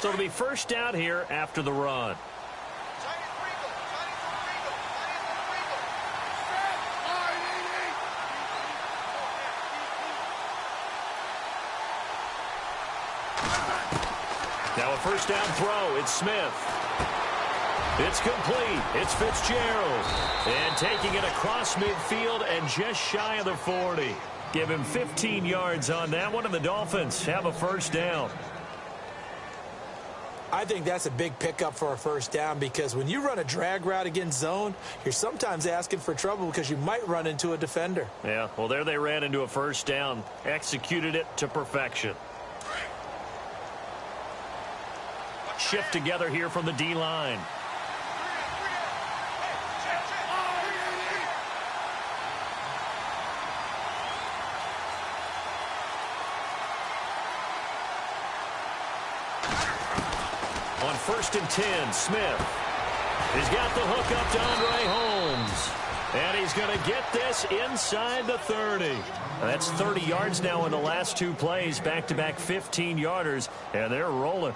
So it'll be first down here after the run. Now a first down throw. It's Smith. It's complete. It's Fitzgerald. And taking it across midfield and just shy of the 40. Give him 15 yards on that one, and the Dolphins have a first down. I think that's a big pickup for a first down because when you run a drag route against zone, you're sometimes asking for trouble because you might run into a defender. Yeah, well, there they ran into a first down. Executed it to perfection. Shift together here from the D-line. On 1st and 10, Smith. He's got the hook up to Andre Holmes. And he's going to get this inside the 30. That's 30 yards now in the last two plays. Back-to-back 15-yarders, and they're rolling.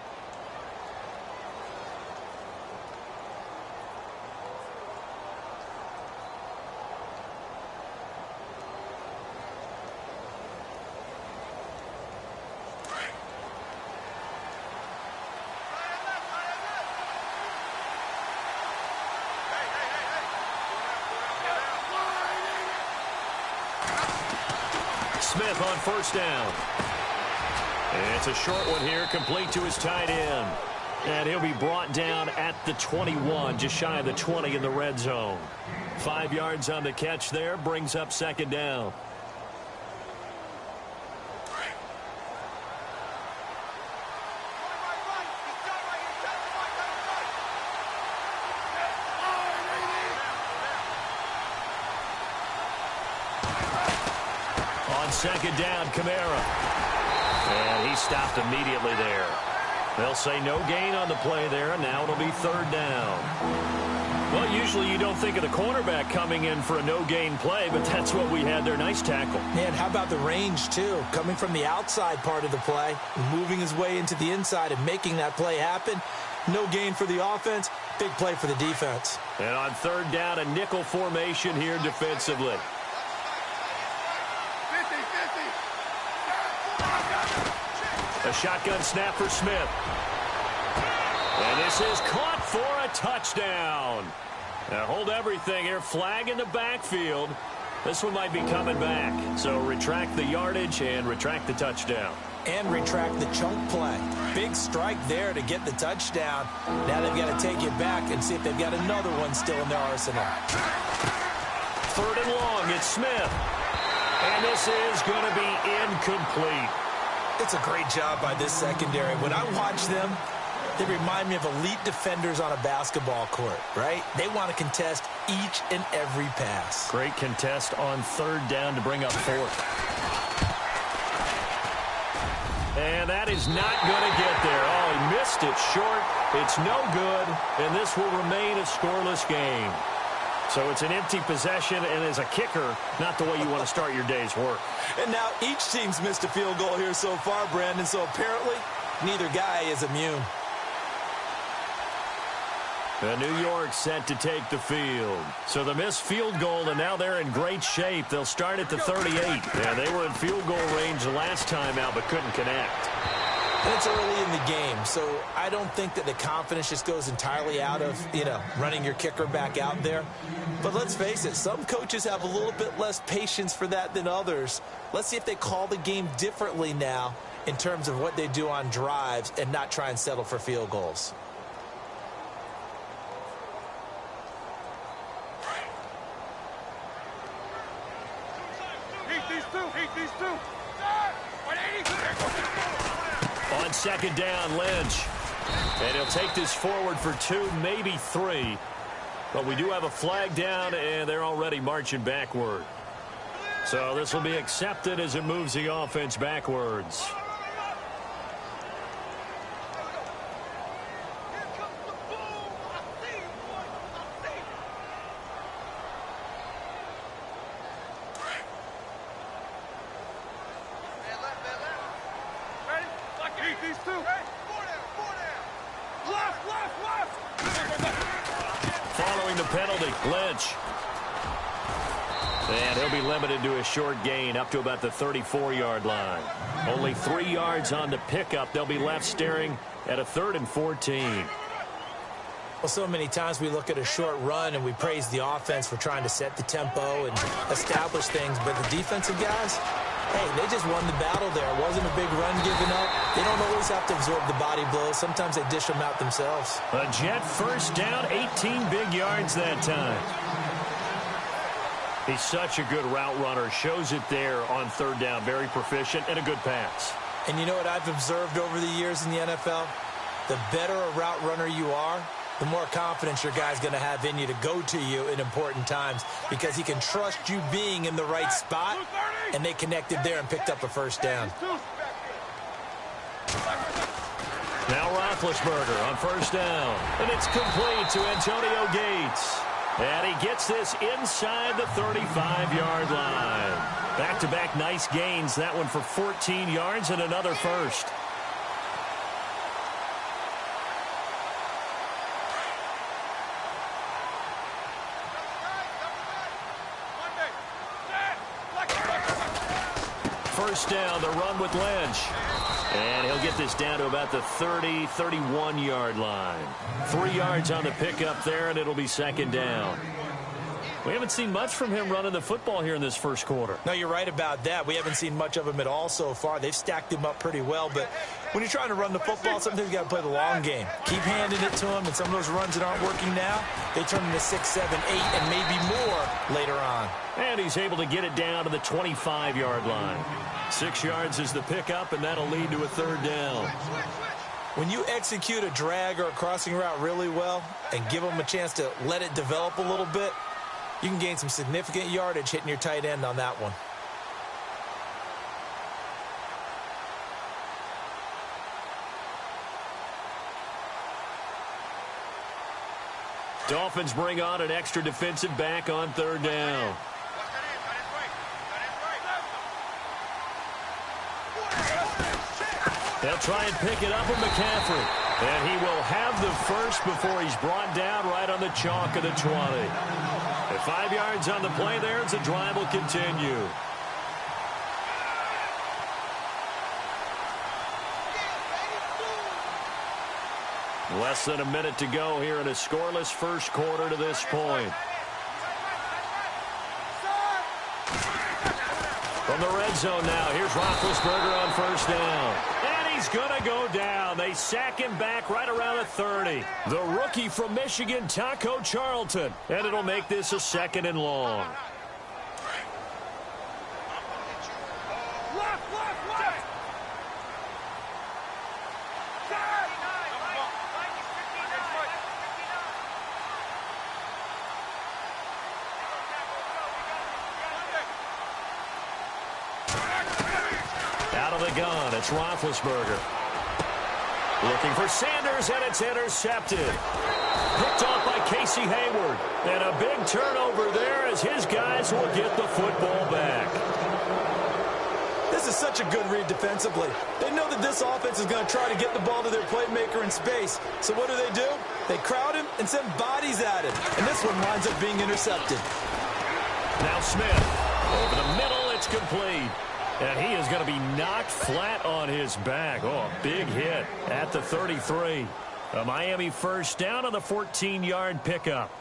Smith on first down. And it's a short one here, complete to his tight end. And he'll be brought down at the 21, just shy of the 20 in the red zone. 5 yards on the catch there, brings up second down. Second down, Kamara. And he stopped immediately there. They'll say no gain on the play there, and now it'll be third down. Well, usually you don't think of the cornerback coming in for a no-gain play, but that's what we had there. Nice tackle. Man, how about the range, too? Coming from the outside part of the play, moving his way into the inside and making that play happen. No gain for the offense, big play for the defense. And on third down, a nickel formation here defensively. A shotgun snap for Smith. And this is caught for a touchdown. Now hold everything here. Flag in the backfield. This one might be coming back. So retract the yardage and retract the touchdown. And retract the chunk play. Big strike there to get the touchdown. Now they've got to take it back and see if they've got another one still in their arsenal. Third and long. It's Smith. And this is going to be incomplete. It's a great job by this secondary. When I watch them, they remind me of elite defenders on a basketball court, right? They want to contest each and every pass. Great contest on third down to bring up fourth. And that is not going to get there. Oh, he missed it short. It's no good, and this will remain a scoreless game. So it's an empty possession, and as a kicker, not the way you want to start your day's work. And now each team's missed a field goal here so far, Brandon, so apparently neither guy is immune. And New York set to take the field. So the missed field goal, and now they're in great shape. They'll start at the 38. And they were in field goal range the last time out, but couldn't connect. And it's early in the game, so I don't think that the confidence just goes entirely out of, running your kicker back out there. But let's face it, some coaches have a little bit less patience for that than others. Let's see if they call the game differently now in terms of what they do on drives and not try and settle for field goals. On second down, Lynch. And he'll take this forward for 2, maybe 3. But we do have a flag down, and they're already marching backward. So this will be accepted as it moves the offense backwards. Following the penalty, Lynch. And he'll be limited to a short gain up to about the 34-yard line. Only 3 yards on the pickup. They'll be left staring at a 3rd and 14. Well, so many times we look at a short run and we praise the offense for trying to set the tempo and establish things. But the defensive guys, hey, they just won the battle there. It wasn't a big run given up. They don't always have to absorb the body blows. Sometimes they dish them out themselves. A Jet first down, 18 big yards that time. He's such a good route runner. Shows it there on 3rd down. Very proficient and a good pass. And you know what I've observed over the years in the NFL? The better a route runner you are, the more confidence your guy's going to have in you to go to you in important times because he can trust you being in the right spot, and they connected there and picked up a first down. Now Roethlisberger on 1st down, and it's complete to Antonio Gates. And he gets this inside the 35-yard line. Back-to-back nice gains. That one for 14 yards and another first. First down, the run with Lynch. And he'll get this down to about the 30, 31-yard line. 3 yards on the pickup there, and it'll be 2nd down. We haven't seen much from him running the football here in this first quarter. No, you're right about that. We haven't seen much of him at all so far. They've stacked him up pretty well, but when you're trying to run the football, sometimes you got to play the long game. Keep handing it to him, and some of those runs that aren't working now, they turn into 6, 7, 8, and maybe more later on. And he's able to get it down to the 25-yard line. 6 yards is the pickup, and that'll lead to a 3rd down. When you execute a drag or a crossing route really well and give them a chance to let it develop a little bit, you can gain some significant yardage hitting your tight end on that one. Dolphins bring on an extra defensive back on 3rd down. They'll try and pick it up with McCaffrey. And he will have the first before he's brought down right on the chalk of the 20. At 5 yards on the play there, as the drive will continue. Less than a minute to go here in a scoreless first quarter to this point. From the red zone now, here's Roethlisberger on 1st down. And he's going to go down. They sack him back right around the 30. The rookie from Michigan, Taco Charlton. And it'll make this a 2nd and long. Gun. It's Roethlisberger. Looking for Sanders, and it's intercepted. Picked off by Casey Hayward. And a big turnover there as his guys will get the football back. This is such a good read defensively. They know that this offense is going to try to get the ball to their playmaker in space. So what do? They crowd him and send bodies at him. And this one winds up being intercepted. Now Smith. Over the middle, it's complete. And he is going to be knocked flat on his back. Oh, a big hit at the 33. A Miami first down on the 14-yard pickup.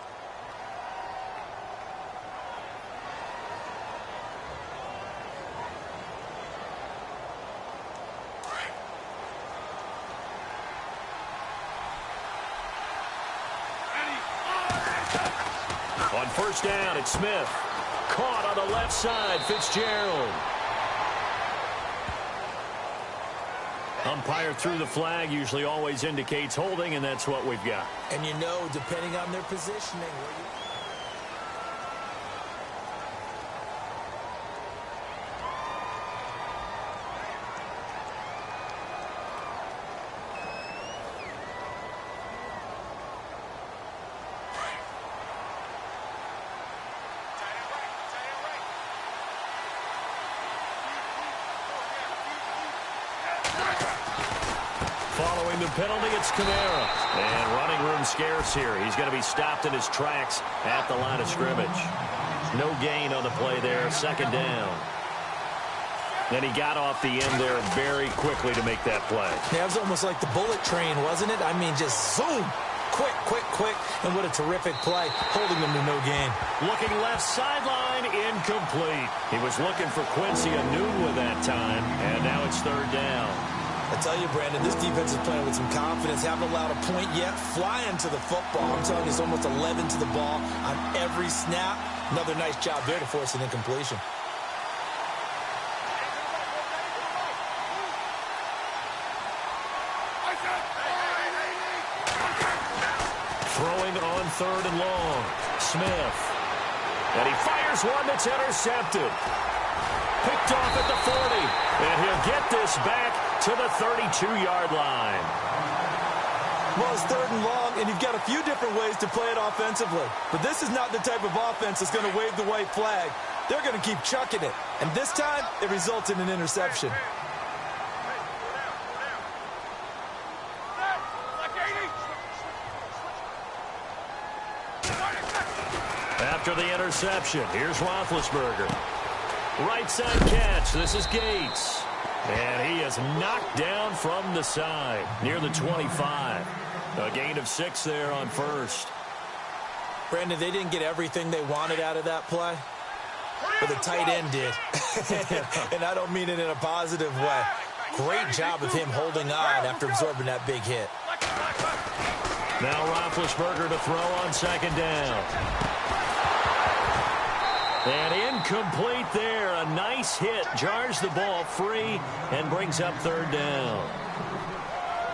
On 1st down, it's Smith. Caught on the left side, Fitzgerald. Umpire threw the flag, usually always indicates holding, and that's what we've got. And you know, depending on their positioning, following the penalty, it's Kamara. And running room scarce here. He's going to be stopped in his tracks at the line of scrimmage. No gain on the play there, second down. Then he got off the end there very quickly to make that play. Yeah, it was almost like the bullet train, wasn't it? I mean, just zoom. Quick, quick, quick. And what a terrific play, holding them to no gain. Looking left sideline, incomplete. He was looking for Quincy Enunwa that time, and now it's third down. I tell you, Brandon, this defense is playing with some confidence. Haven't allowed a point yet. Flying to the football. I'm telling you, it's almost 11 to the ball on every snap. Another nice job there to force an incompletion. Throwing on third and long. Smith. And he fires one that's intercepted. Picked off at the 40. And he'll get this back to the 32-yard line. Well, it's third and long, and you've got a few different ways to play it offensively. But this is not the type of offense that's going to wave the white flag. They're going to keep chucking it. And this time, it results in an interception. After the interception, here's Roethlisberger. Right side catch. This is Gates. And he is knocked down from the side near the 25. A gain of 6 there on first. Brandon, they didn't get everything they wanted out of that play, but the tight end did. And I don't mean it in a positive way. Great job of him holding on after absorbing that big hit. Now Roethlisberger to throw on second down. And incomplete there. A nice hit. Jars the ball free and brings up third down.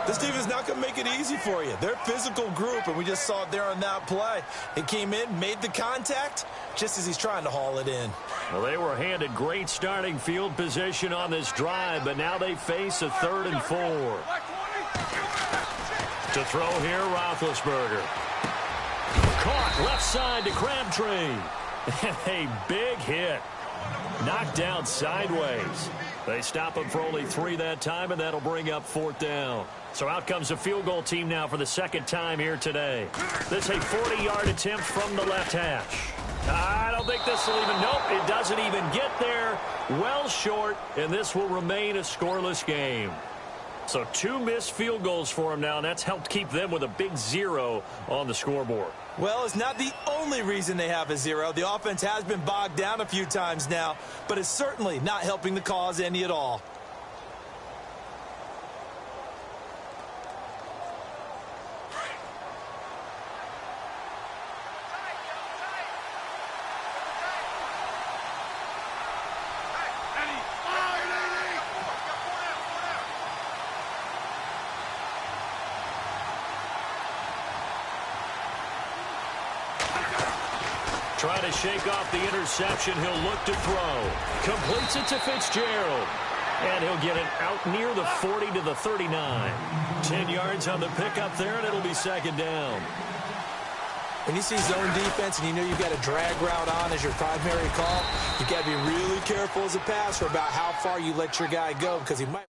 This team is not going to make it easy for you. They're a physical group, and we just saw it there on that play. It came in, made the contact, just as he's trying to haul it in. Well, they were handed great starting field position on this drive, but now they face a 3rd and 4. To throw here, Roethlisberger. Caught left side to Crabtree. And a big hit. Knocked down sideways. They stop him for only 3 that time, and that'll bring up 4th down. So out comes a field goal team now for the second time here today. This is a 40-yard attempt from the left hash. I don't think this will even, nope, it doesn't even get there. Well short, and this will remain a scoreless game. So 2 missed field goals for him now, and that's helped keep them with a big 0 on the scoreboard. Well, it's not the only reason they have a 0. The offense has been bogged down a few times now, but it's certainly not helping the cause any at all. Trying to shake off the interception. He'll look to throw. Completes it to Fitzgerald. And he'll get it out near the 40 to the 39. 10 yards on the pickup there, and it'll be second down. When you see zone defense and you know you've got a drag route on as your primary call, you've got to be really careful as a passer about how far you let your guy go, because he might.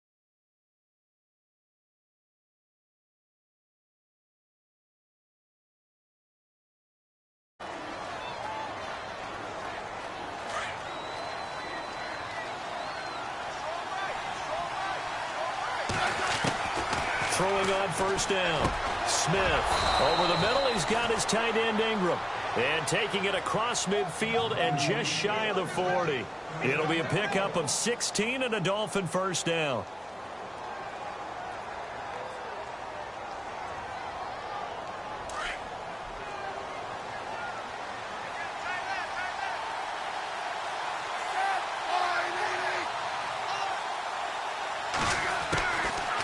Throwing on first down. Smith over the middle. He's got his tight end Ingram. And taking it across midfield and just shy of the 40. It'll be a pickup of 16 and a Dolphin first down.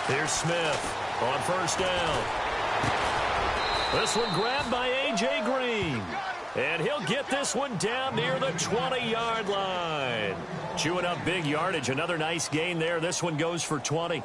Here's Smith on first down. This one grabbed by A.J. Green. And he'll get this one down near the 20-yard line. Chewing up big yardage. Another nice gain there. This one goes for 20.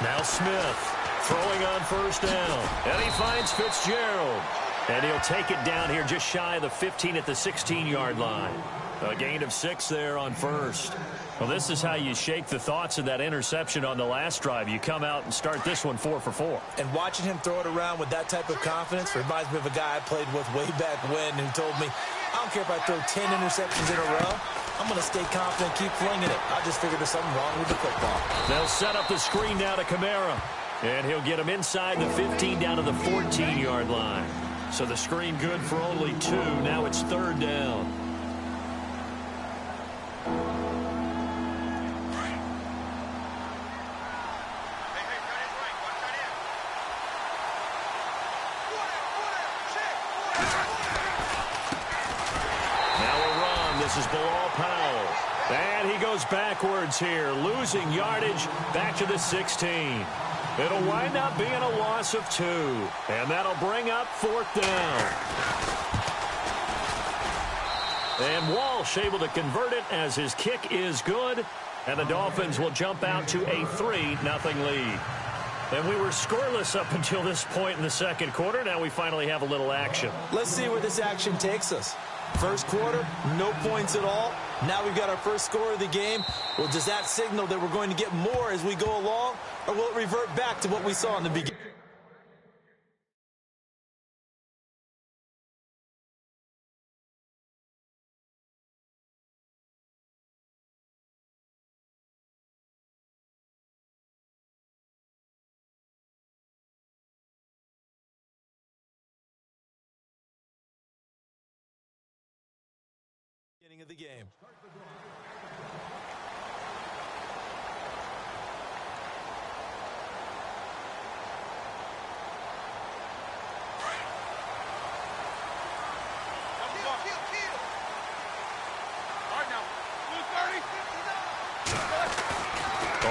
Now Smith throwing on first down. And he finds Fitzgerald. And he'll take it down here just shy of the 15 at the 16-yard line. A gain of 6 there on first. Well, this is how you shake the thoughts of that interception on the last drive. You come out and start this one 4 for 4. And watching him throw it around with that type of confidence reminds me of a guy I played with way back when who told me, I don't care if I throw 10 interceptions in a row. I'm going to stay confident, keep flinging it. I just figured there's something wrong with the football. They'll set up the screen now to Kamara. And he'll get him inside the 15 down to the 14-yard line. So the screen good for only 2. Now it's 3rd down. This is Bilal Powell. And he goes backwards here, losing yardage back to the 16. It'll wind up being a loss of 2. And that'll bring up 4th down. And Walsh able to convert it as his kick is good. And the Dolphins will jump out to a 3-0 lead. And we were scoreless up until this point in the second quarter. Now we finally have a little action. Let's see where this action takes us. First quarter, no points at all. Now we've got our first score of the game. Well, does that signal that we're going to get more as we go along, or will it revert back to what we saw in the beginning? Of the game.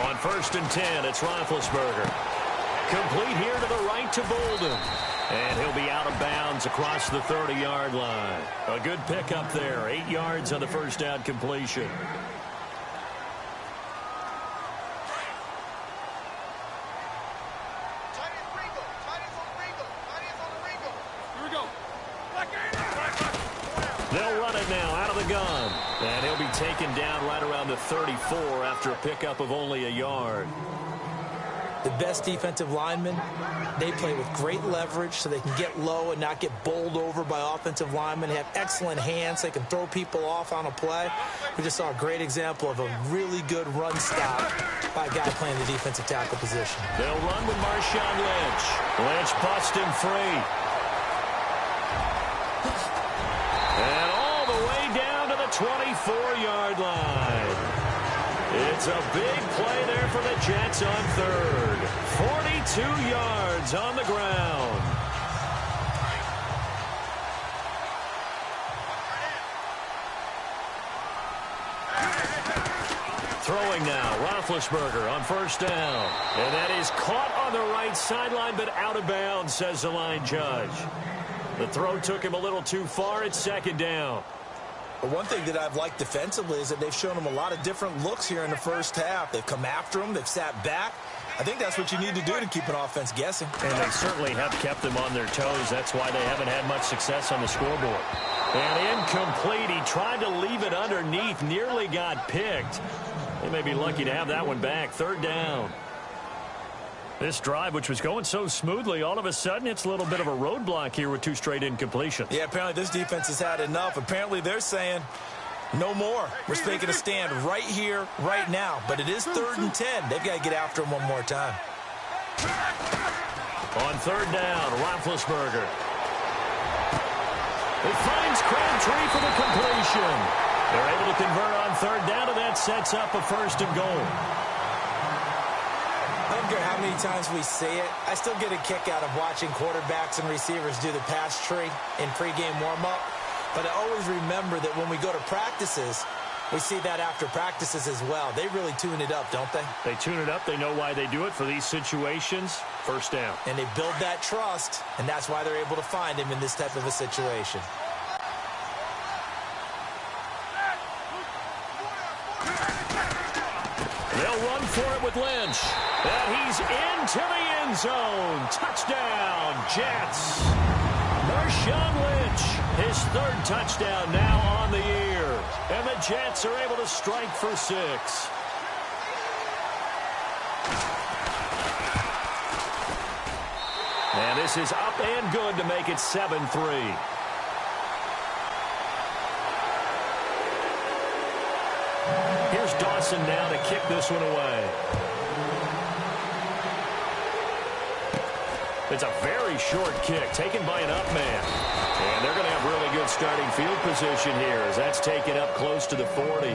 On 1st and 10, it's Roethlisberger. Complete here to the right to Bolden. And he'll be out of bounds across the 30-yard line. A good pickup there. 8 yards on the first down completion. They'll run it now out of the gun. And he'll be taken down right around the 34 after a pickup of only a yard. The best defensive linemen, they play with great leverage so they can get low and not get bowled over by offensive linemen. They have excellent hands. They can throw people off on a play. We just saw a great example of a really good run stop by a guy playing the defensive tackle position. They'll run with Marshawn Lynch. Lynch busts him free. And all the way down to the 24-yard line. It's a big play there for the Jets on 3rd. 42 yards on the ground. Throwing now, Roethlisberger on 1st down. And that is caught on the right sideline, but out of bounds, says the line judge. The throw took him a little too far. It's 2nd down. But one thing that I've liked defensively is that they've shown him a lot of different looks here in the first half. They've come after him. They've sat back. I think that's what you need to do to keep an offense guessing. And they certainly have kept them on their toes. That's why they haven't had much success on the scoreboard. And incomplete. He tried to leave it underneath. Nearly got picked. They may be lucky to have that one back. 3rd down. This drive, which was going so smoothly, all of a sudden it's a little bit of a roadblock here with 2 straight incompletions. Yeah, apparently this defense has had enough. Apparently they're saying no more. We're taking a stand right here, right now. But it is 3rd and 10. They've got to get after him one more time. On 3rd down, Roethlisberger. It finds Crabtree for the completion. They're able to convert on 3rd down, and that sets up a 1st and goal. I don't care how many times we say it, I still get a kick out of watching quarterbacks and receivers do the pass tree in pregame warm-up. But I always remember that when we go to practices, we see that after practices as well. They really tune it up, don't they? They tune it up. They know why they do it for these situations. 1st down. And they build that trust, and that's why they're able to find him in this type of a situation. They'll run for it with Lynch. And he's into the end zone. Touchdown, Jets. Marshawn Lynch, his third touchdown now on the year. And the Jets are able to strike for 6. And this is up and good to make it 7-3. Here's Dawson now to kick this one away. It's a very short kick taken by an up man. And they're going to have really good starting field position here as that's taken up close to the 40.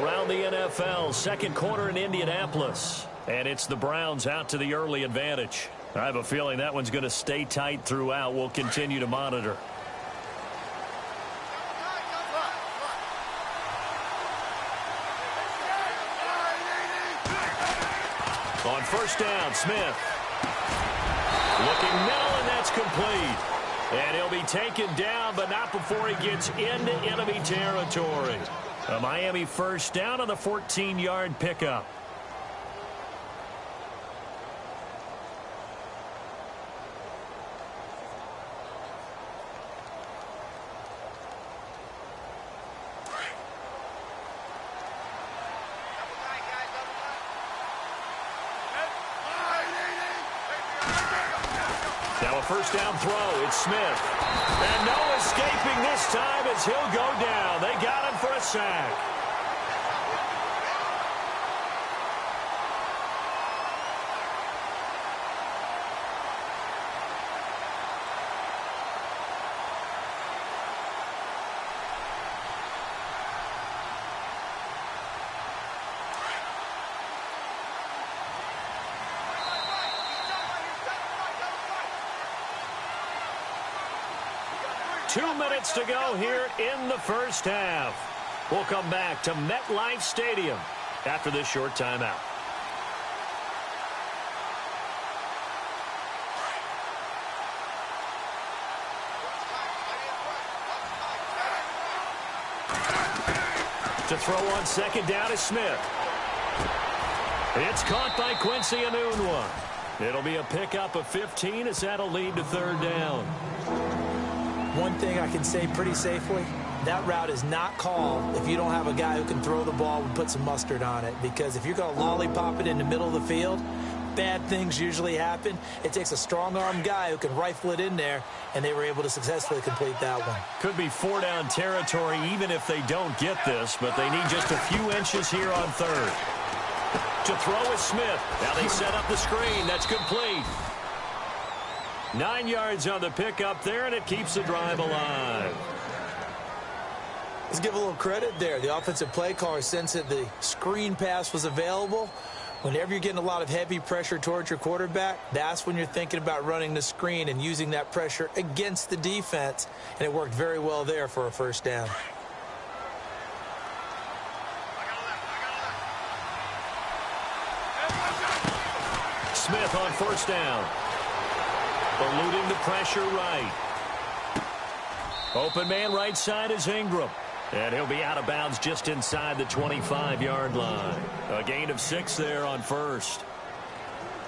Around the NFL, second quarter in Indianapolis. And it's the Browns out to the early advantage. I have a feeling that one's going to stay tight throughout. We'll continue to monitor. On first down, Smith. Looking middle, and that's complete. And he'll be taken down, but not before he gets into enemy territory. A Miami first down on the 14-yard pickup. Now a first down throw. It's Smith. And no escaping this time as he'll go down. They got him for a sack. Two minutes to go here in the first half. We'll come back to MetLife Stadium after this short timeout. To throw on second down is Smith. It's caught by Quincy Enunwa. It'll be a pickup of 15 as that'll lead to third down. One thing I can say pretty safely, that route is not called if you don't have a guy who can throw the ball and put some mustard on it. Because if you're going to lollipop it in the middle of the field, bad things usually happen. It takes a strong-arm guy who can rifle it in there, and they were able to successfully complete that one. Could be four-down territory even if they don't get this, but they need just a few inches here on third. To throw is Smith. Now they set up the screen. That's complete. 9 yards on the pickup there, and it keeps the drive alive. Let's give a little credit there. The offensive play caller sensed that the screen pass was available. Whenever you're getting a lot of heavy pressure towards your quarterback, that's when you're thinking about running the screen and using that pressure against the defense. And it worked very well there for a first down. Smith on first down. Eluding the pressure right. Open man right side is Ingram. And he'll be out of bounds just inside the 25-yard line. A gain of 6 there on first.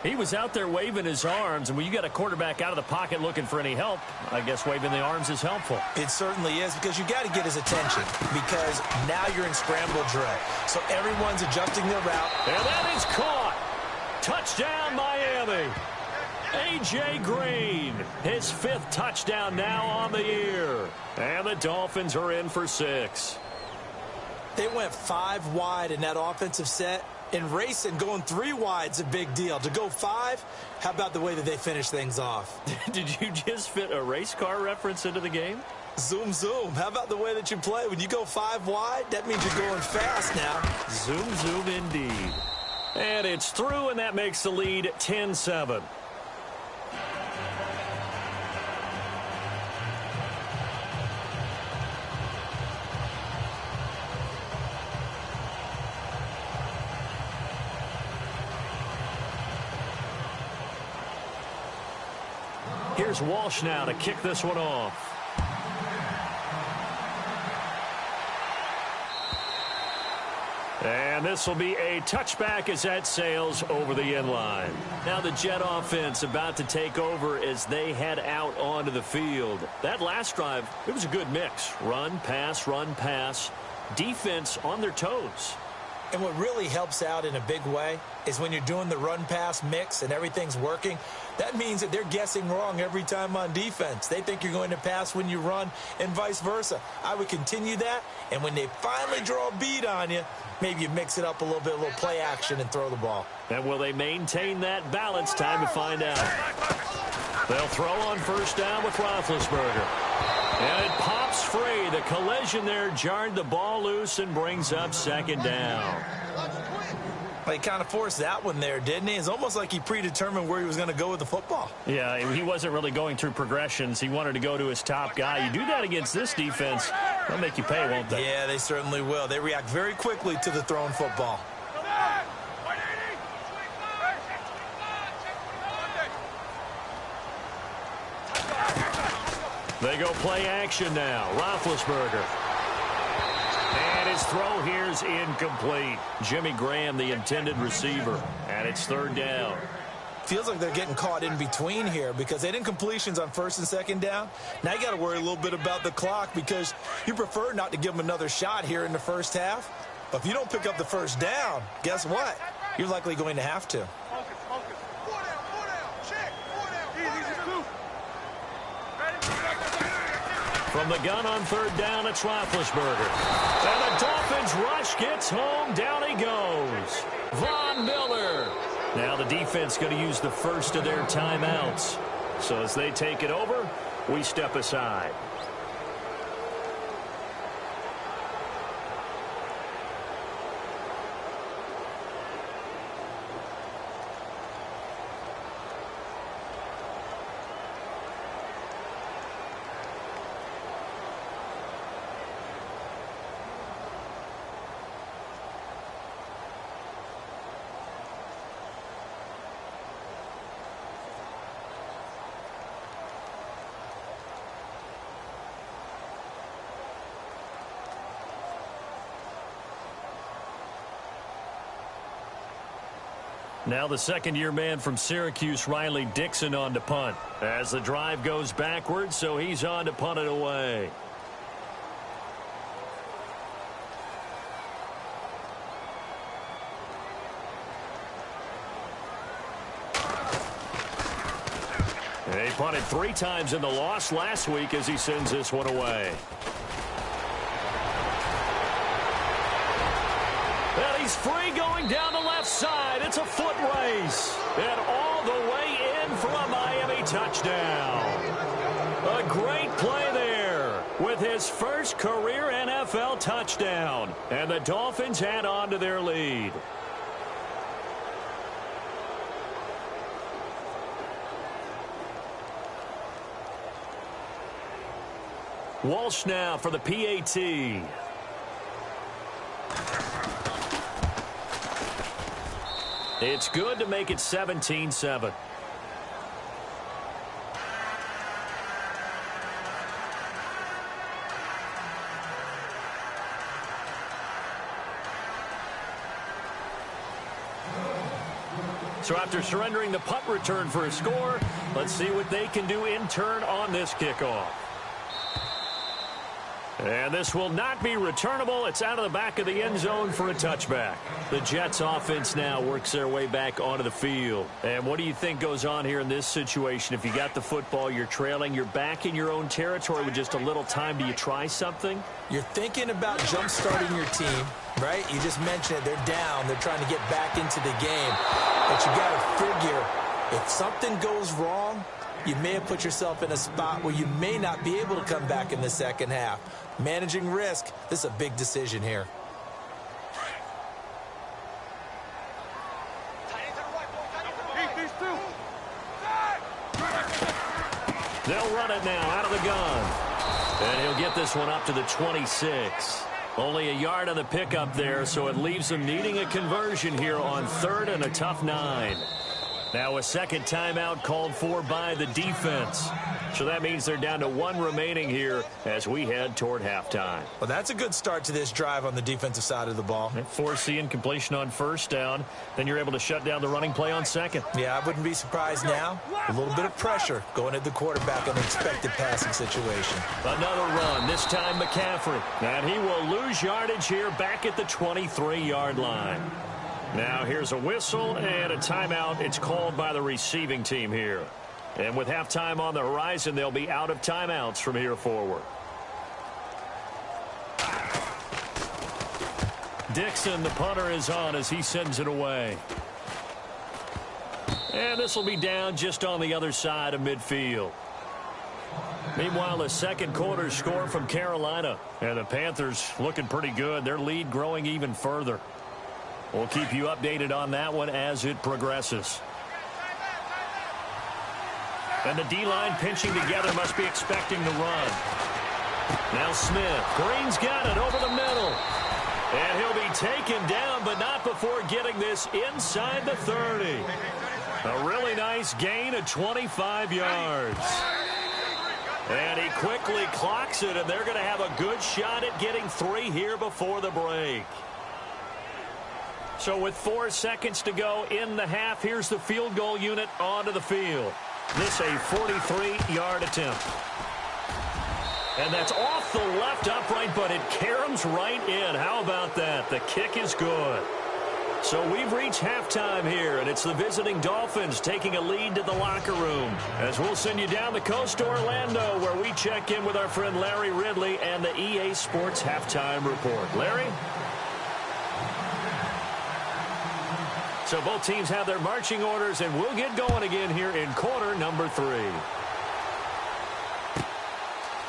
He was out there waving his arms, and when you got a quarterback out of the pocket looking for any help, I guess waving the arms is helpful. It certainly is, because you got to get his attention, because now you're in scramble drill. So everyone's adjusting their route. And that is caught. Touchdown, Miami. A.J. Green, his 5th touchdown now on the year. And the Dolphins are in for 6. They went 5 wide in that offensive set. And racing, going 3 wide's a big deal. To go 5, how about the way that they finish things off? Did you just fit a race car reference into the game? Zoom, zoom. How about the way that you play? When you go 5 wide, that means you're going fast now. Zoom, zoom indeed. And it's through, and that makes the lead 10-7. Here's Walsh now to kick this one off. And this will be a touchback as that sails over the end line. Now the Jet offense about to take over as they head out onto the field. That last drive, it was a good mix. Run, pass, defense on their toes. And what really helps out in a big way is when you're doing the run-pass mix and everything's working, that means that they're guessing wrong every time on defense. They think you're going to pass when you run and vice versa. I would continue that, and when they finally draw a beat on you, maybe you mix it up a little play action and throw the ball. And will they maintain that balance? Time to find out. They'll throw on first down with Roethlisberger. And it pops free. The collision there jarred the ball loose and brings up second down. Well, he kind of forced that one there, didn't he? It's almost like he predetermined where he was going to go with the football. Yeah, he wasn't really going through progressions. He wanted to go to his top guy. You do that against this defense, they'll make you pay, won't they? Yeah, they certainly will. They react very quickly to the thrown football. They go play action now. Roethlisberger. And his throw here is incomplete. Jimmy Graham, the intended receiver. And it's third down. Feels like they're getting caught in between here because they didn't incompletions on first and second down. Now you got to worry a little bit about the clock because you prefer not to give them another shot here in the first half. But if you don't pick up the first down, guess what? You're likely going to have to. From the gun on third down, it's Roethlisberger. And the Dolphins rush gets home. Down he goes. Von Miller. Now the defense going to use the first of their timeouts. So as they take it over, we step aside. Now the second-year man from Syracuse, Riley Dixon, on to punt. As the drive goes backwards, so he's on to punt it away. He punted 3 times in the loss last week as he sends this one away. And he's free going down the left side. It's a foot race. And all the way in for a Miami touchdown. A great play there with his first career NFL touchdown. And the Dolphins add on to their lead. Walsh now for the PAT. It's good to make it 17-7. So after surrendering the punt return for a score, let's see what they can do in turn on this kickoff. And this will not be returnable. It's out of the back of the end zone for a touchback. The Jets offense now works their way back onto the field. And what do you think goes on here in this situation? If you got the football, you're trailing, you're back in your own territory with just a little time. Do you try something? You're thinking about jump-starting your team, right? You just mentioned it. They're down. They're trying to get back into the game. But you got to figure if something goes wrong, you may have put yourself in a spot where you may not be able to come back in the second half. Managing risk, this is a big decision here. They'll run it now out of the gun. And he'll get this one up to the 26. Only a yard on the pickup there, so it leaves them needing a conversion here on third and a tough 9. Now a second timeout called for by the defense. So that means they're down to 1 remaining here as we head toward halftime. Well, that's a good start to this drive on the defensive side of the ball. Force the incompletion on first down. Then you're able to shut down the running play on second. Yeah, I wouldn't be surprised now. A little bit of pressure going at the quarterback in an expected passing situation. Another run, this time McCaffrey. And he will lose yardage here back at the 23-yard line. Now here's a whistle and a timeout. It's called by the receiving team here. And with halftime on the horizon, they'll be out of timeouts from here forward. Dixon, the punter, is on as he sends it away. And this will be down just on the other side of midfield. Meanwhile, the second quarter score from Carolina. And the Panthers looking pretty good. Their lead growing even further. We'll keep you updated on that one as it progresses. And the D-line pinching together, must be expecting the run. Now Smith. Green's got it over the middle. And he'll be taken down, but not before getting this inside the 30. A really nice gain of 25 yards. And he quickly clocks it, and they're going to have a good shot at getting 3 here before the break. So with 4 seconds to go in the half, here's the field goal unit onto the field. This a 43-yard attempt. And that's off the left upright, but it caroms right in. How about that? The kick is good. So we've reached halftime here, and it's the visiting Dolphins taking a lead to the locker room. As we'll send you down the coast to Orlando, where we check in with our friend Larry Ridley and the EA Sports Halftime Report. Larry? So both teams have their marching orders, and we'll get going again here in quarter number 3.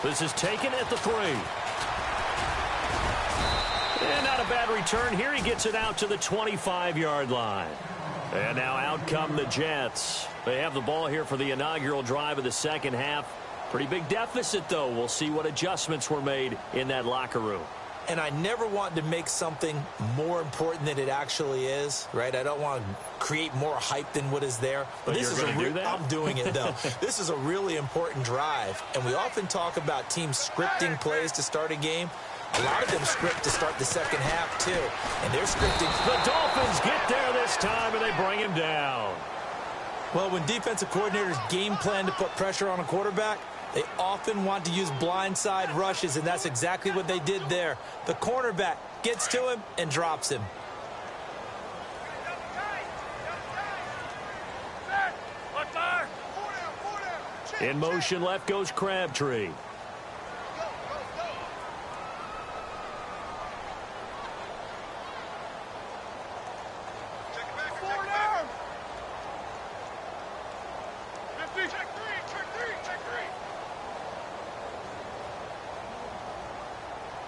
This is taken at the 3. And not a bad return here. He gets it out to the 25-yard line. And now out come the Jets. They have the ball here for the inaugural drive of the second half. Pretty big deficit, though. We'll see what adjustments were made in that locker room. And I never want to make something more important than it actually is, right? I don't want to create more hype than what is there. But this is I'm doing it, though. This is a really important drive. And we often talk about teams scripting plays to start a game. A lot of them script to start the second half, too. And they're scripting. The Dolphins get there this time, and they bring him down. Well, when defensive coordinators game plan to put pressure on a quarterback, they often want to use blindside rushes, and that's exactly what they did there. The cornerback gets to him and drops him. In motion, left goes Crabtree.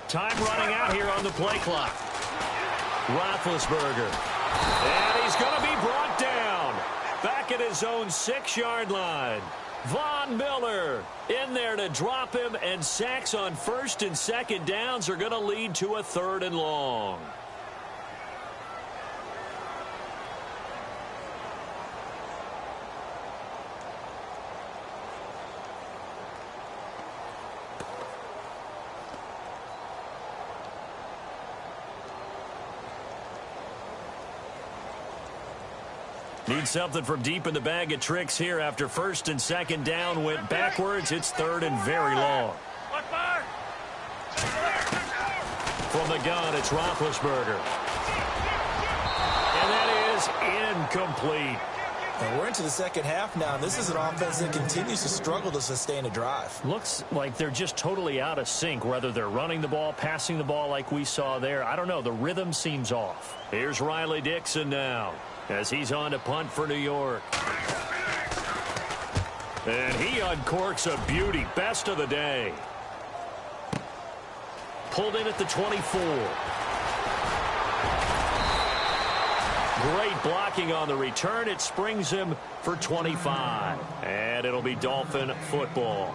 Time running out here on the play clock. Roethlisberger. And he's going to be brought down. Back at his own 6-yard line. Von Miller in there to drop him, and sacks on first and second downs are going to lead to a 3rd and long. Need something from deep in the bag of tricks here after first and second down went backwards. It's 3rd and very long. From the gun, it's Roethlisberger. And that is incomplete. And we're into the second half now. This is an offense that continues to struggle to sustain a drive. Looks like they're just totally out of sync, whether they're running the ball, passing the ball like we saw there. I don't know. The rhythm seems off. Here's Riley Dixon now, as he's on to punt for New York. And he uncorks a beauty. Best of the day. Pulled in at the 24. Great blocking on the return. It springs him for 25. And it'll be Dolphin football.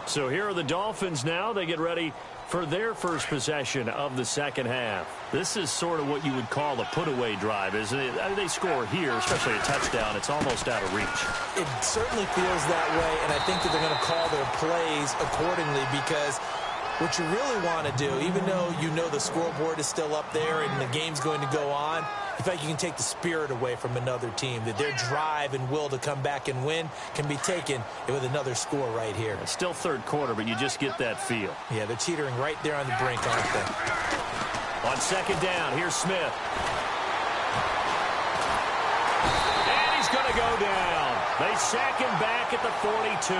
So here are the Dolphins now. They get ready for their first possession of the second half. This is sort of what you would call a put-away drive, isn't it? They score here, especially a touchdown. It's almost out of reach. It certainly feels that way, and I think that they're going to call their plays accordingly, because what you really want to do, even though you know the scoreboard is still up there and the game's going to go on, in fact, you can take the spirit away from another team, that their drive and will to come back and win can be taken with another score right here. It's still third quarter, but you just get that feel. Yeah, they're teetering right there on the brink, aren't they? On second down, here's Smith. And he's going to go down. They sack him back at the 42.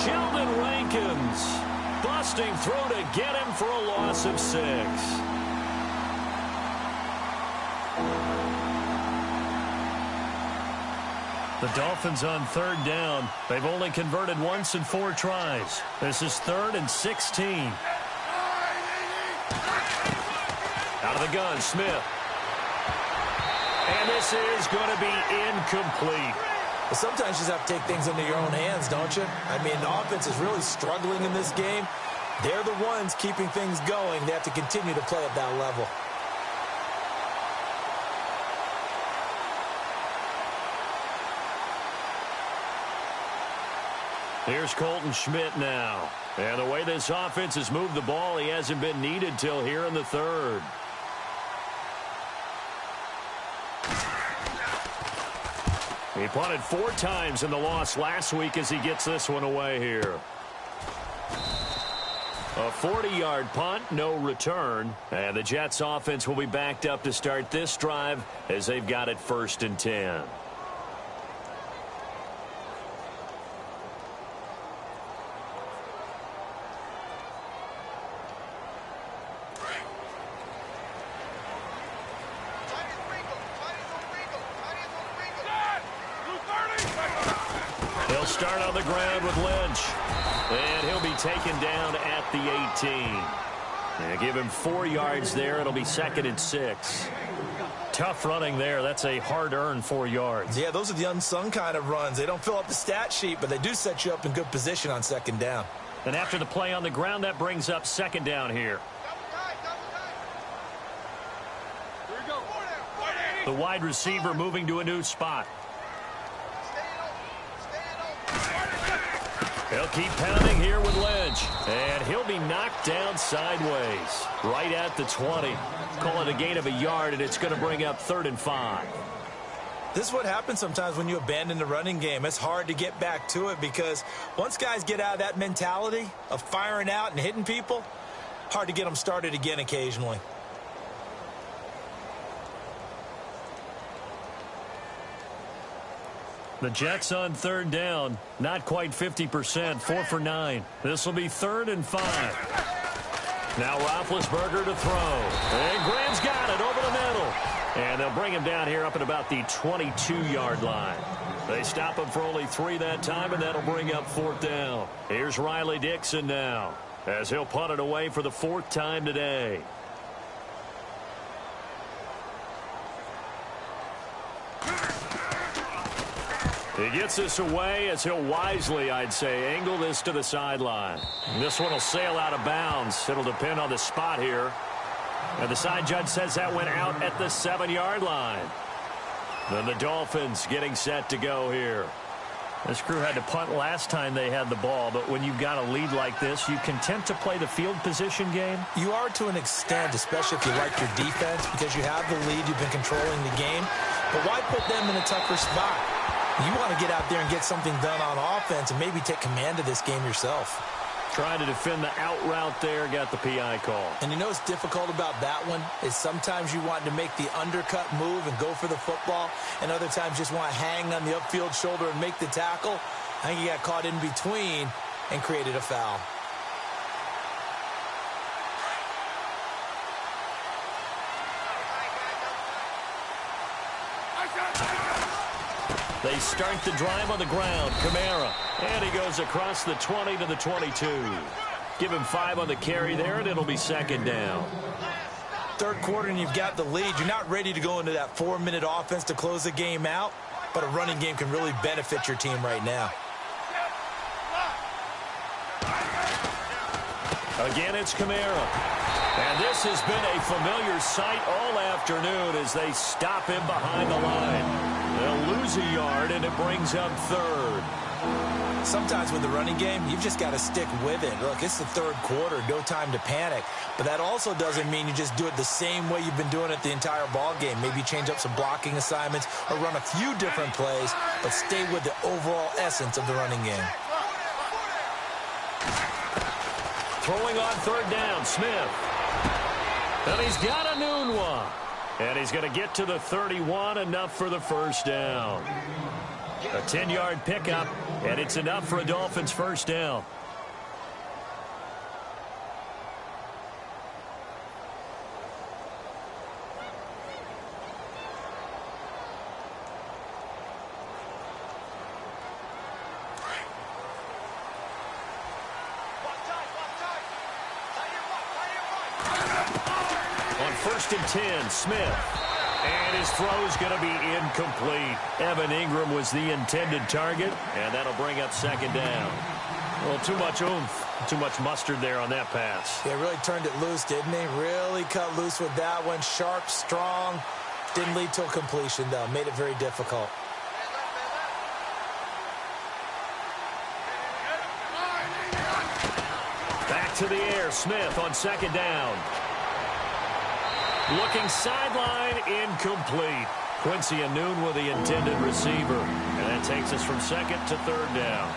Sheldon Rankins busting through to get him for a loss of 6. The Dolphins on third down. They've only converted once in 4 tries. This is 3rd and 16. Out of the gun, Smith. And this is going to be incomplete. But sometimes you just have to take things into your own hands, don't you? I mean, the offense is really struggling in this game. They're the ones keeping things going. They have to continue to play at that level. Here's Colton Schmidt now. And the way this offense has moved the ball, he hasn't been needed till here in the 3rd. He punted 4 times in the loss last week as he gets this one away here. A 40-yard punt, no return. And the Jets offense will be backed up to start this drive as they've got it 1st and 10. He'll start on the ground with Lynch. And he'll be taken down at the 18. And give him 4 yards there. It'll be 2nd and 6. Tough running there. That's a hard-earned 4 yards. Yeah, those are the unsung kind of runs. They don't fill up the stat sheet, but they do set you up in good position on 2nd down. And after the play on the ground, that brings up 2nd down here. The wide receiver moving to a new spot. He'll keep pounding here with Lynch. And he'll be knocked down sideways. Right at the 20. Call it a gain of a yard, and it's going to bring up 3rd and 5. This is what happens sometimes when you abandon the running game. It's hard to get back to it, because once guys get out of that mentality of firing out and hitting people, hard to get them started again occasionally. The Jets on 3rd down, not quite 50%, 4 for 9. This will be 3rd and 5. Now Roethlisberger to throw. And Graham's got it over the middle. And they'll bring him down here up at about the 22-yard line. They stop him for only 3 that time, and that'll bring up 4th down. Here's Riley Dixon now, as he'll punt it away for the 4th time today. He gets this away as he'll wisely, I'd say, angle this to the sideline. This one will sail out of bounds. It'll depend on the spot here. And the side judge says that went out at the 7-yard line. Then the Dolphins getting set to go here. This crew had to punt last time they had the ball, but when you've got a lead like this, you content to play the field position game? You are to an extent, especially if you like your defense, because you have the lead, you've been controlling the game. But why put them in a tougher spot? You want to get out there and get something done on offense and maybe take command of this game yourself. Trying to defend the out route there, got the PI call. And you know what's difficult about that one is sometimes you want to make the undercut move and go for the football, and other times just want to hang on the upfield shoulder and make the tackle. I think he got caught in between and created a foul. They start the drive on the ground. Kamara. And he goes across the 20 to the 22. Give him 5 on the carry there, and it'll be 2nd down. Third quarter, and you've got the lead. You're not ready to go into that 4-minute offense to close the game out, but a running game can really benefit your team right now. Again, it's Kamara. And this has been a familiar sight all afternoon as they stop him behind the line. They'll lose a yard, and it brings up third. Sometimes with the running game, you've just got to stick with it. Look, it's the third quarter, no time to panic. But that also doesn't mean you just do it the same way you've been doing it the entire ball game. Maybe change up some blocking assignments or run a few different plays, but stay with the overall essence of the running game. Throwing on third down, Smith. And he's got a noon one. And he's going to get to the 31, enough for the first down. A 10-yard pickup, and it's enough for a Dolphins first down. On 1st and 10, Smith. And his throw's going to be incomplete. Evan Ingram was the intended target, and that'll bring up second down. Well, too much oomph, too much mustard there on that pass. Yeah, really turned it loose, didn't he? Really cut loose with that one. Sharp, strong. Didn't lead to a completion, though. Made it very difficult. Back to the air, Smith on second down. Looking sideline, incomplete. Quincy Anoon with the intended receiver. And that takes us from second to third down.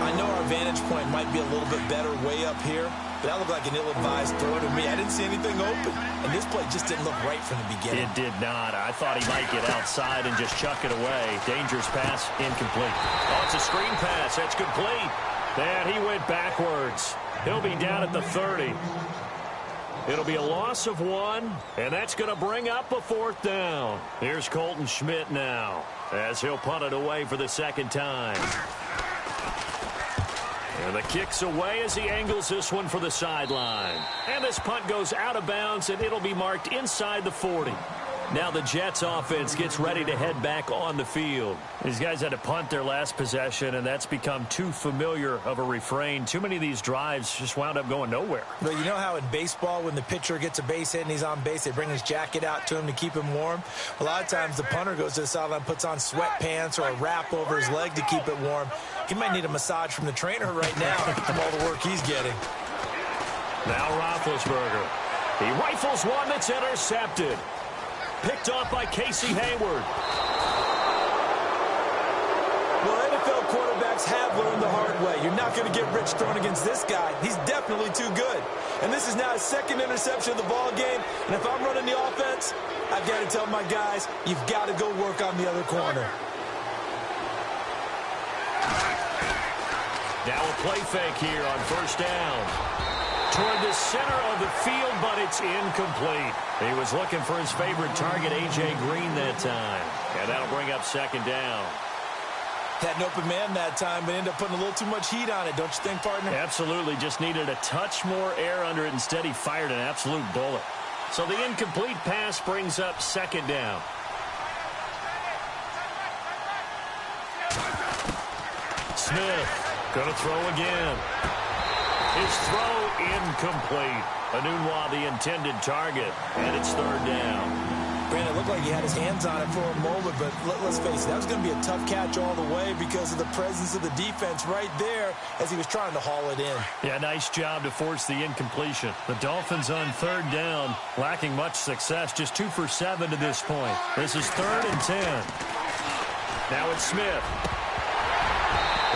I know our vantage point might be a little bit better way up here, but that looked like an ill-advised throw to me. I didn't see anything open, and this play just didn't look right from the beginning. It did not. I thought he might get outside and just chuck it away. Dangerous pass, incomplete. Oh, it's a screen pass. That's complete. And he went backwards. He'll be down at the 30. It'll be a loss of 1, and that's going to bring up a fourth down. Here's Colton Schmidt now, as he'll punt it away for the second time. And the kick's away as he angles this one for the sideline. And this punt goes out of bounds, and it'll be marked inside the 40. Now the Jets offense gets ready to head back on the field. These guys had to punt their last possession, and that's become too familiar of a refrain. Too many of these drives just wound up going nowhere. But you know how in baseball, when the pitcher gets a base hit and he's on base, they bring his jacket out to him to keep him warm? A lot of times the punter goes to the sideline, puts on sweatpants or a wrap over his leg to keep it warm. He might need a massage from the trainer right now from all the work he's getting. Now Roethlisberger. He rifles one that's intercepted. Picked off by Casey Hayward. Well, NFL quarterbacks have learned the hard way. You're not going to get rich throwing against this guy. He's definitely too good. And this is now his second interception of the ball game. And if I'm running the offense, I've got to tell my guys, you've got to go work on the other corner. Now a play fake here on first down. Toward the center of the field, but it's incomplete. He was looking for his favorite target, A.J. Green, that time. And that'll bring up second down. Had an open man that time, but ended up putting a little too much heat on it, don't you think, partner? Absolutely. Just needed a touch more air under it. Instead, he fired an absolute bullet. So the incomplete pass brings up second down. Smith going to throw again. His throw incomplete. Anunwa the intended target, and it's third down. Brandon, it looked like he had his hands on it for a moment, but let's face it, that was going to be a tough catch all the way because of the presence of the defense right there as he was trying to haul it in. Yeah, nice job to force the incompletion. The Dolphins on third down, lacking much success, just 2 for 7 to this point. This is 3rd and 10. Now it's Smith.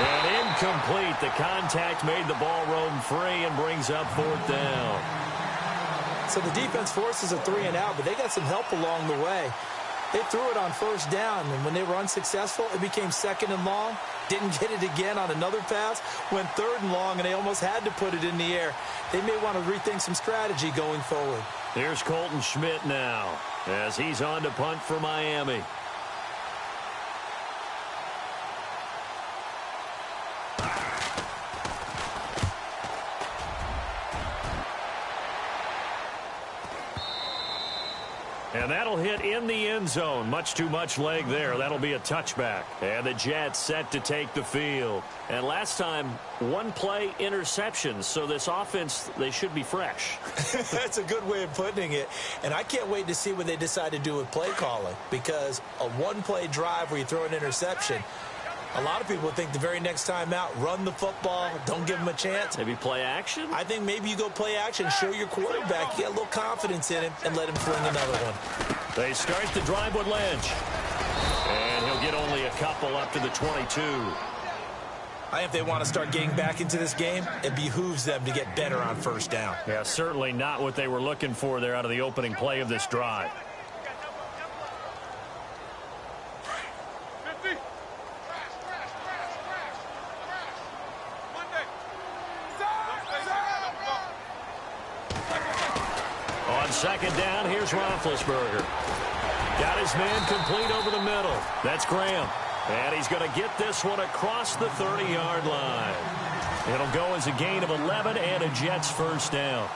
And incomplete. The contact made the ball roam free and brings up fourth down. So the defense forces a 3-and-out, but they got some help along the way. They threw it on first down, and when they were unsuccessful, it became 2nd and long. Didn't get it again on another pass. Went 3rd and long, and they almost had to put it in the air. They may want to rethink some strategy going forward. Here's Colton Schmidt now as he's on to punt for Miami. And that'll hit in the end zone. Much too much leg there. That'll be a touchback. And the Jets set to take the field. And last time, one play interception. So this offense, they should be fresh. That's a good way of putting it. And I can't wait to see what they decide to do with play calling. Because a one-play drive where you throw an interception, a lot of people think the very next time out, run the football, don't give them a chance. Maybe play action? I think maybe you go play action, show your quarterback, get a little confidence in him, and let him fling another one. They start the drive with Lynch. And he'll get only a couple up to the 22. I think if they want to start getting back into this game, it behooves them to get better on first down. Yeah, certainly not what they were looking for there out of the opening play of this drive. Second down, here's Roethlisberger. Got his man complete over the middle. That's Graham. And he's going to get this one across the 30-yard line. It'll go as a gain of 11 and a Jets first down.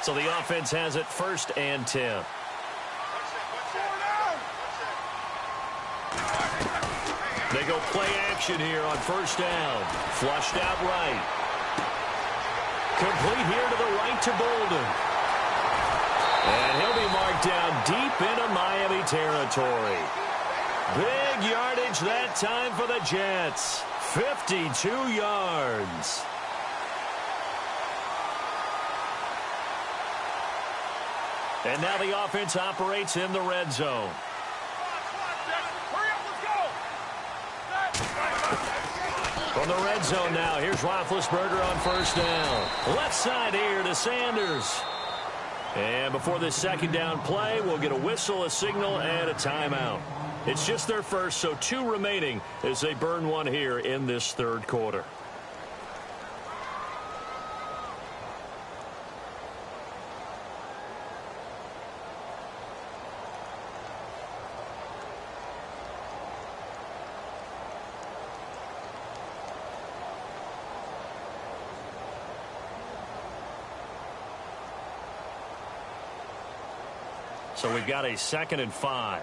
So the offense has it 1st and 10. They go play action here on first down. Flushed out right. Complete here to the right to Bolden. And he'll be marked down deep into Miami territory. Big yardage that time for the Jets. 52 yards. And now the offense operates in the red zone. From the red zone now, here's Roethlisberger on first down. Left side here to Sanders. And before this second down play, we'll get a whistle, a signal, and a timeout. It's just their first, so 2 remaining as they burn one here in this third quarter. So we've got a 2nd and 5.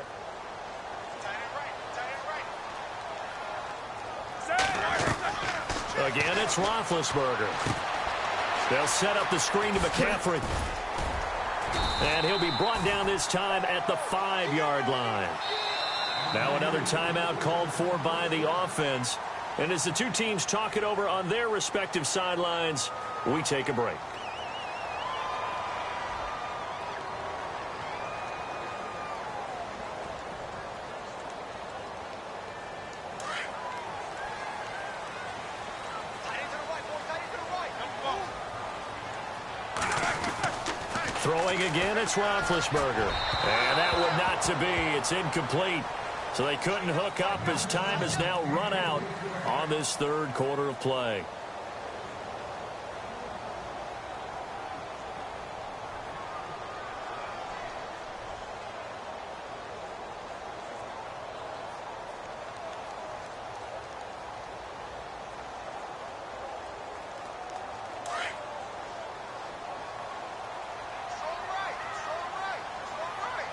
Again, it's Roethlisberger. They'll set up the screen to McCaffrey. And he'll be brought down this time at the 5-yard line. Now another timeout called for by the offense. And as the two teams talk it over on their respective sidelines, we take a break. Throwing again, it's Roethlisberger. And that would not to be. It's incomplete. So they couldn't hook up as time has now run out on this third quarter of play.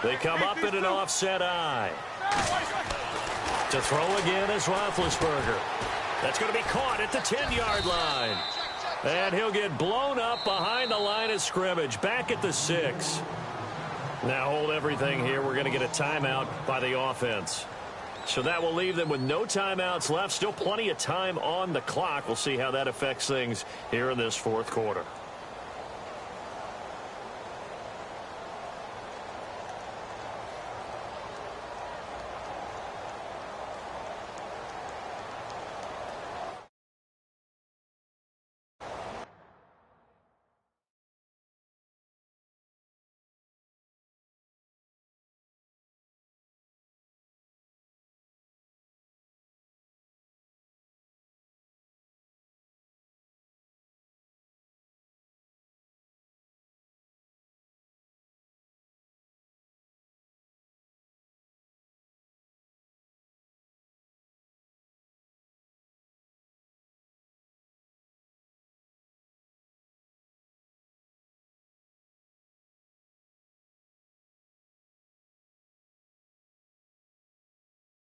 They come up in an offset eye. To throw again is Roethlisberger. That's going to be caught at the 10-yard line. And he'll get blown up behind the line of scrimmage, back at the 6. Now hold everything here. We're going to get a timeout by the offense. So that will leave them with no timeouts left. Still plenty of time on the clock. We'll see how that affects things here in this fourth quarter.